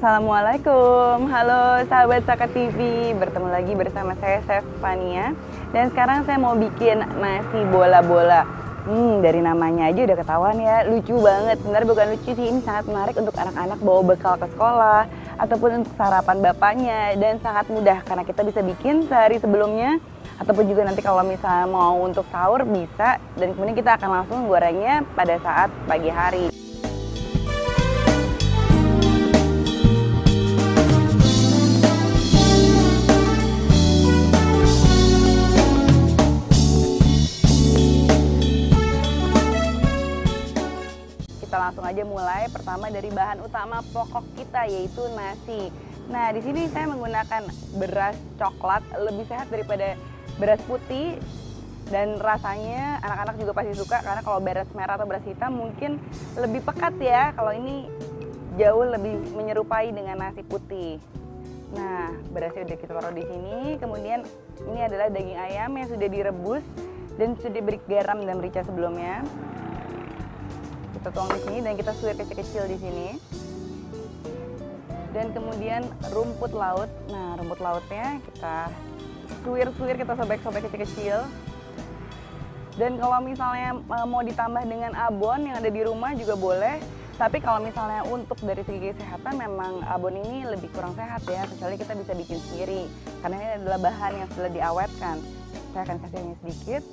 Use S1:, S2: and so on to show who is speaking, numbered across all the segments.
S1: Assalamualaikum, halo sahabat Saka TV, bertemu lagi bersama saya Chef Fania. Dan sekarang saya mau bikin nasi bola-bola. Dari namanya aja udah ketahuan ya, lucu banget. Sebenarnya bukan lucu sih, ini sangat menarik untuk anak-anak bawa bekal ke sekolah ataupun untuk sarapan bapaknya, dan sangat mudah karena kita bisa bikin sehari sebelumnya ataupun juga nanti kalau misalnya mau untuk sahur bisa, dan kemudian kita akan langsung gorengnya pada saat pagi hari. Kita langsung aja mulai. Pertama dari bahan utama pokok kita yaitu nasi. Nah, di sini saya menggunakan beras coklat, lebih sehat daripada beras putih, dan rasanya anak-anak juga pasti suka karena kalau beras merah atau beras hitam mungkin lebih pekat ya. Kalau ini jauh lebih menyerupai dengan nasi putih. Nah, berasnya udah kita taruh di sini. Kemudian ini adalah daging ayam yang sudah direbus dan sudah diberi garam dan merica sebelumnya. Kita tuang di sini dan kita suir kecil-kecil di sini. Dan kemudian rumput laut. Nah, rumput lautnya kita suir-suir, kita sobek-sobek kecil-kecil. Dan kalau misalnya mau ditambah dengan abon yang ada di rumah juga boleh. Tapi kalau misalnya untuk dari segi kesehatan memang abon ini lebih kurang sehat ya. Kecuali kita bisa bikin sendiri. Karena ini adalah bahan yang sudah diawetkan. Saya akan kasih ini sedikit.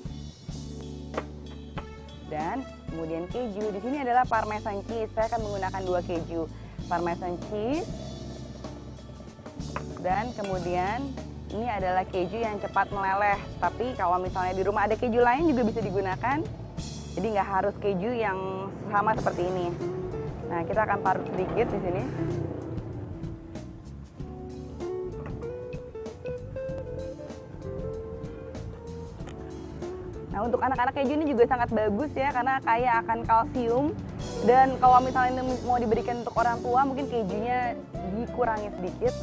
S1: Dan kemudian keju. Di sini adalah parmesan cheese. Saya akan menggunakan 2 keju. Parmesan cheese. Dan kemudian ini adalah keju yang cepat meleleh. Tapi kalau misalnya di rumah ada keju lain juga bisa digunakan. Jadi nggak harus keju yang sama seperti ini. Nah, kita akan parut sedikit di sini. Nah, untuk anak-anak keju ini juga sangat bagus ya karena kaya akan kalsium, dan kalau misalnya ini mau diberikan untuk orang tua mungkin kejunya dikurangi sedikit,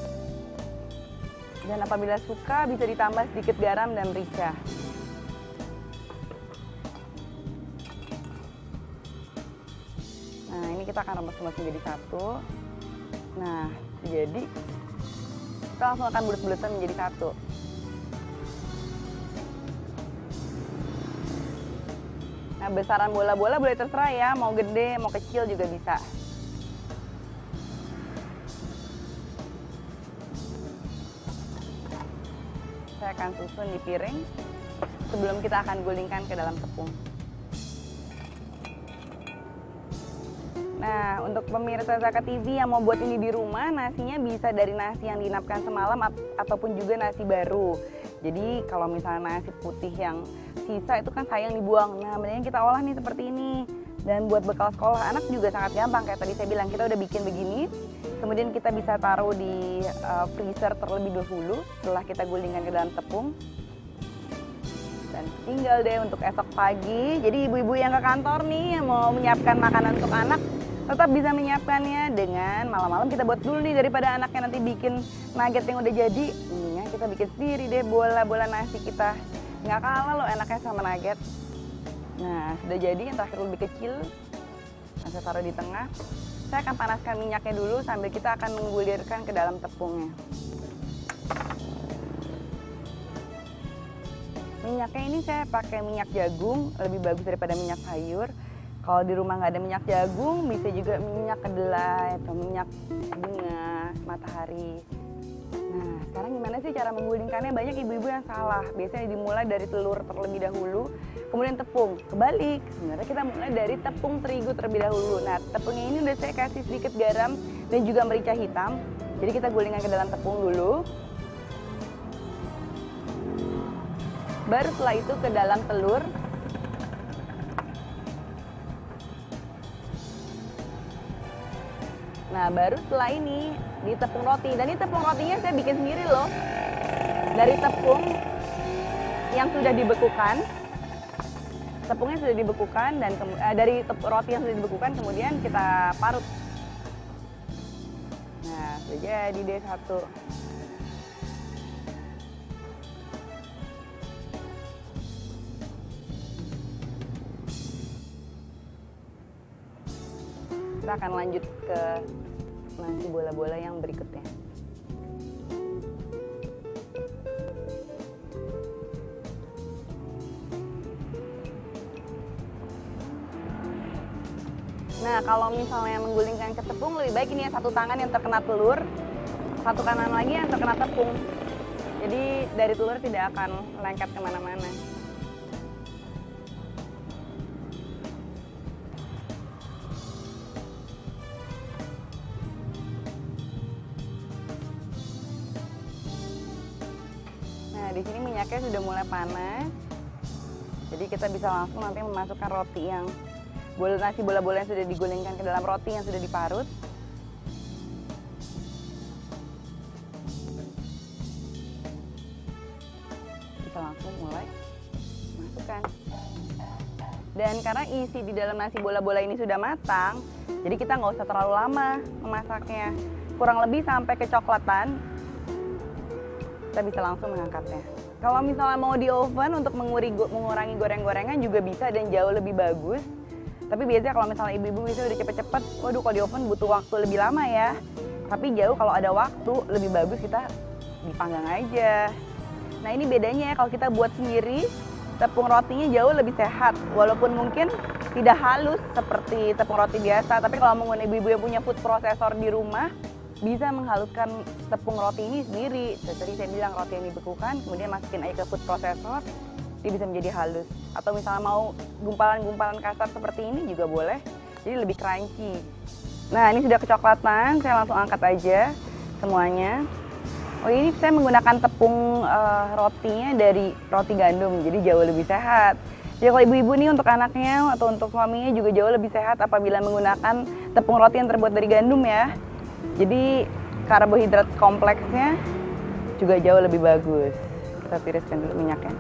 S1: dan apabila suka bisa ditambah sedikit garam dan merica. Nah, ini kita akan remes-remes menjadi satu. Nah, jadi kita langsung akan bulet-buletan menjadi satu. Nah, besaran bola-bola boleh terserah ya, mau gede, mau kecil juga bisa. Saya akan susun di piring sebelum kita akan gulingkan ke dalam tepung. Nah, untuk pemirsa Saka TV yang mau buat ini di rumah, nasinya bisa dari nasi yang diinapkan semalam ataupun juga nasi baru. Jadi kalau misalnya nasi putih yang sisa itu kan sayang dibuang. Nah, mendingan kita olah nih seperti ini. Dan buat bekal sekolah anak juga sangat gampang. Kayak tadi saya bilang, kita udah bikin begini. Kemudian kita bisa taruh di freezer terlebih dahulu setelah kita gulingkan ke dalam tepung. Dan tinggal deh untuk esok pagi. Jadi ibu-ibu yang ke kantor nih yang mau menyiapkan makanan untuk anak, tetap bisa menyiapkannya dengan malam-malam kita buat dulu nih, daripada anaknya nanti bikin nugget yang udah jadi. Kita bikin sendiri deh bola-bola nasi kita. Nggak kalah loh enaknya sama nugget. Nah, sudah jadi, yang terakhir lebih kecil. Nah, saya taruh di tengah. Saya akan panaskan minyaknya dulu sambil kita akan menggulirkan ke dalam tepungnya. Minyaknya ini saya pakai minyak jagung, lebih bagus daripada minyak sayur. Kalau di rumah nggak ada minyak jagung, bisa juga minyak kedelai atau minyak bunga matahari. Nah, sekarang gimana sih cara menggulingkannya? Banyak ibu-ibu yang salah. Biasanya dimulai dari telur terlebih dahulu, kemudian tepung. Kebalik, sebenarnya kita mulai dari tepung terigu terlebih dahulu. Nah, tepungnya ini udah saya kasih sedikit garam dan juga merica hitam. Jadi kita gulingkan ke dalam tepung dulu. Baru setelah itu ke dalam telur. Nah, baru setelah ini di tepung roti. Dan ini tepung rotinya saya bikin sendiri loh. Dari tepung yang sudah dibekukan. Tepungnya sudah dibekukan dan dari roti yang sudah dibekukan kemudian kita parut. Nah, sudah jadi deh satu. Kita akan lanjut ke nasi bola-bola yang berikutnya. Nah, kalau misalnya menggulingkan ke tepung, lebih baik ini ya satu tangan yang terkena telur, satu kanan lagi yang terkena tepung. Jadi dari telur tidak akan lengket kemana-mana. Nah, di sini minyaknya sudah mulai panas. Jadi kita bisa langsung nanti memasukkan roti yang nasi bola-bola yang sudah digulingkan ke dalam roti yang sudah diparut. Bisa langsung mulai masukkan. Dan karena isi di dalam nasi bola-bola ini sudah matang, jadi kita nggak usah terlalu lama memasaknya. Kurang lebih sampai kecoklatan, kita bisa langsung mengangkatnya. Kalau misalnya mau di oven untuk mengurangi goreng-gorengan juga bisa dan jauh lebih bagus. Tapi biasanya kalau misalnya ibu-ibu bisa udah cepet-cepet, waduh kalau di oven butuh waktu lebih lama ya. Tapi jauh kalau ada waktu, lebih bagus kita dipanggang aja. Nah ini bedanya ya, kalau kita buat sendiri, tepung rotinya jauh lebih sehat. Walaupun mungkin tidak halus seperti tepung roti biasa, tapi kalau menggunakan ibu-ibu yang punya food processor di rumah, bisa menghaluskan tepung roti ini sendiri. Tadi saya bilang roti yang dibekukan, kemudian masukin aja ke food processor, dia bisa menjadi halus. Atau misalnya mau gumpalan-gumpalan kasar seperti ini juga boleh, jadi lebih crunchy. Nah ini sudah kecoklatan, saya langsung angkat aja semuanya. Oh ini saya menggunakan tepung rotinya dari roti gandum, jadi jauh lebih sehat. Jadi kalau ibu-ibu nih untuk anaknya atau untuk suaminya juga jauh lebih sehat apabila menggunakan tepung roti yang terbuat dari gandum ya. Jadi karbohidrat kompleksnya juga jauh lebih bagus. Kita tiriskan dulu minyaknya.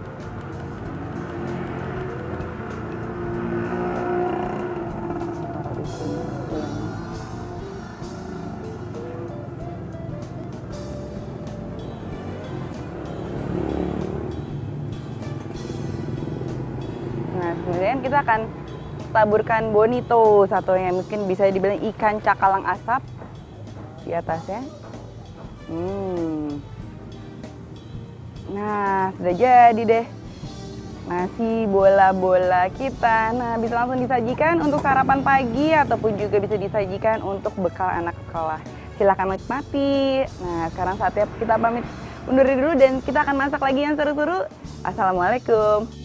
S1: Nah, kemudian kita akan taburkan bonito satunya, mungkin bisa dibilang ikan cakalang asap di atasnya. Nah, sudah jadi deh nasi bola-bola kita. Nah, bisa langsung disajikan untuk sarapan pagi ataupun juga bisa disajikan untuk bekal anak sekolah. Silahkan menikmati. Nah, sekarang saatnya kita pamit undur diri dulu dan kita akan masak lagi yang seru-seru. Assalamualaikum.